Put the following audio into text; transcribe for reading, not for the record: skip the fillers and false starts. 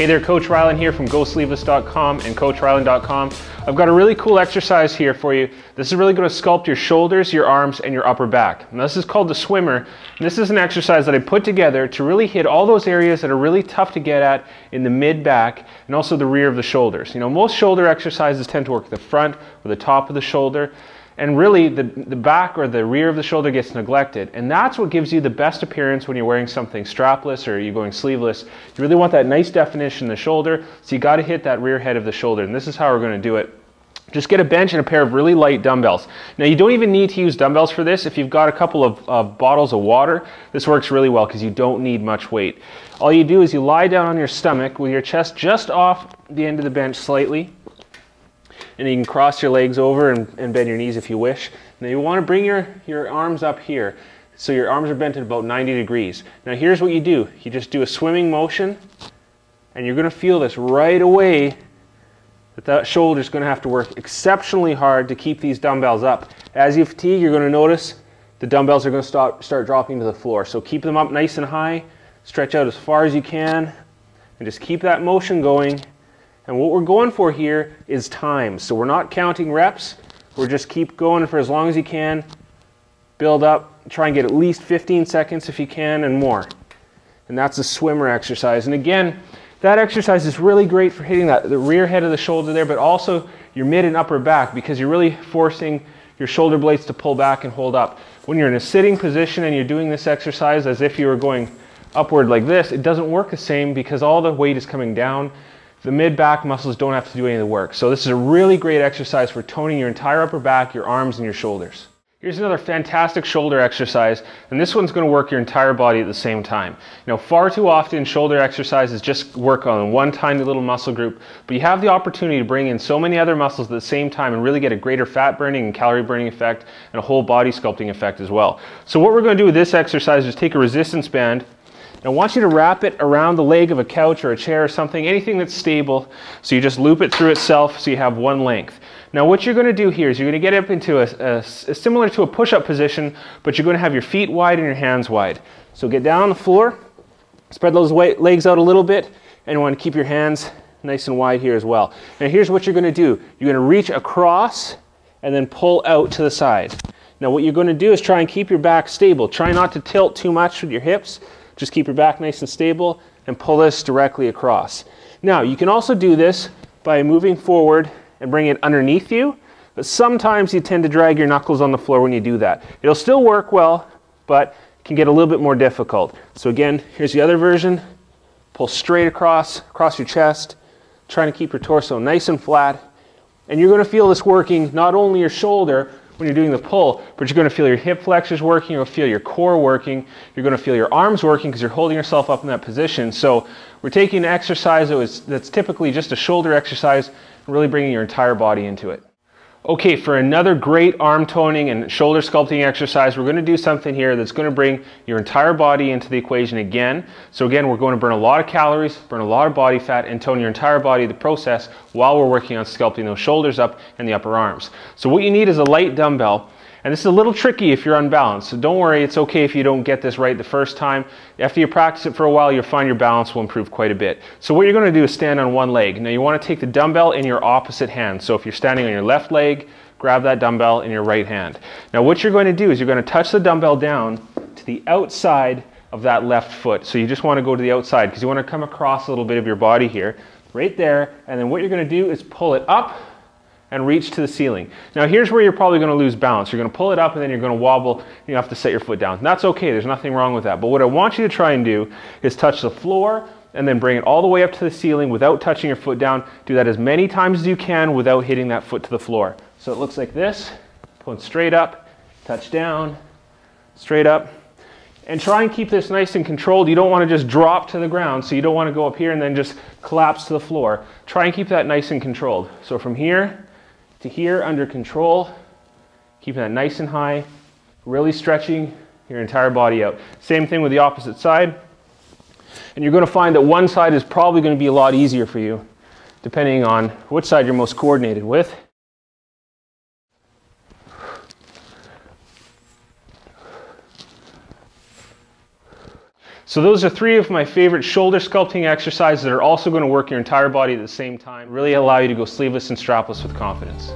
Hey there, Coach Ryland here from GoSleeveless.com and CoachRyland.com. I've got a really cool exercise here for you. This is really going to sculpt your shoulders, your arms, and your upper back. Now, this is called the swimmer. And this is an exercise that I put together to really hit all those areas that are really tough to get at in the mid-back and also the rear of the shoulders. You know, most shoulder exercises tend to work the front or the top of the shoulder. And really, the back or the rear of the shoulder gets neglected. And that's what gives you the best appearance when you're wearing something strapless or you're going sleeveless. You really want that nice definition in the shoulder, so you got to hit that rear head of the shoulder. And this is how we're going to do it. Just get a bench and a pair of really light dumbbells. Now, you don't even need to use dumbbells for this. If you've got a couple of bottles of water, this works really well because you don't need much weight. All you do is you lie down on your stomach with your chest just off the end of the bench slightly. And you can cross your legs over and bend your knees if you wish. Now you want to bring your arms up here. So your arms are bent at about 90 degrees. Now here's what you do. You just do a swimming motion, and you're going to feel this right away that shoulder is going to have to work exceptionally hard to keep these dumbbells up. As you fatigue, you're going to notice the dumbbells are going to start dropping to the floor. So keep them up nice and high, stretch out as far as you can, and just keep that motion going. And what we're going for here is time. So we're not counting reps. We're just keep going for as long as you can. Build up. Try and get at least 15 seconds if you can and more. And that's a swimmer exercise. And again, that exercise is really great for hitting the rear head of the shoulder there, but also your mid and upper back, because you're really forcing your shoulder blades to pull back and hold up. When you're in a sitting position and you're doing this exercise as if you were going upward like this, it doesn't work the same because all the weight is coming down. The mid-back muscles don't have to do any of the work. So this is a really great exercise for toning your entire upper back, your arms, and your shoulders. Here's another fantastic shoulder exercise, and this one's going to work your entire body at the same time. You know, far too often shoulder exercises just work on one tiny little muscle group, but you have the opportunity to bring in so many other muscles at the same time and really get a greater fat burning and calorie burning effect and a whole body sculpting effect as well. So what we're going to do with this exercise is take a resistance band. I want you to wrap it around the leg of a couch or a chair or something, anything that's stable. So you just loop it through itself so you have one length. Now what you're going to do here is you're going to get up into a similar to a push-up position, but you're going to have your feet wide and your hands wide. So get down on the floor, spread those legs out a little bit, and you want to keep your hands nice and wide here as well. Now here's what you're going to do. You're going to reach across and then pull out to the side. Now what you're going to do is try and keep your back stable. Try not to tilt too much with your hips. Just keep your back nice and stable and pull this directly across. Now, you can also do this by moving forward and bring it underneath you, but sometimes you tend to drag your knuckles on the floor when you do that. It'll still work well, but it can get a little bit more difficult. So again, here's the other version. Pull straight across your chest, trying to keep your torso nice and flat. And you're going to feel this working not only your shoulder, when you're doing the pull, but you're going to feel your hip flexors working, you'll feel your core working, you're going to feel your arms working because you're holding yourself up in that position. So we're taking an exercise that's typically just a shoulder exercise and really bringing your entire body into it. Okay, for another great arm toning and shoulder sculpting exercise, we're going to do something here that's going to bring your entire body into the equation again. So again, we're going to burn a lot of calories, burn a lot of body fat, and tone your entire body, the process, while we're working on sculpting those shoulders up and the upper arms. So what you need is a light dumbbell. And this is a little tricky if you're unbalanced, so don't worry, it's okay if you don't get this right the first time. After you practice it for a while, you'll find your balance will improve quite a bit. So what you're going to do is stand on one leg. Now you want to take the dumbbell in your opposite hand. So if you're standing on your left leg, grab that dumbbell in your right hand. Now what you're going to do is you're going to touch the dumbbell down to the outside of that left foot. So you just want to go to the outside because you want to come across a little bit of your body here, right there. And then what you're going to do is pull it up and reach to the ceiling. Now here's where you're probably going to lose balance. You're going to pull it up and then you're going to wobble and you have to set your foot down. That's okay, there's nothing wrong with that. But what I want you to try and do is touch the floor and then bring it all the way up to the ceiling without touching your foot down. Do that as many times as you can without hitting that foot to the floor. So it looks like this, pulling straight up, touch down, straight up. And try and keep this nice and controlled. You don't want to just drop to the ground, so you don't want to go up here and then just collapse to the floor. Try and keep that nice and controlled. So from here to here under control, keeping that nice and high, really stretching your entire body out. Same thing with the opposite side. And you're going to find that one side is probably going to be a lot easier for you, depending on which side you're most coordinated with. So those are 3 of my favorite shoulder sculpting exercises that are also going to work your entire body at the same time, really allow you to go sleeveless and strapless with confidence.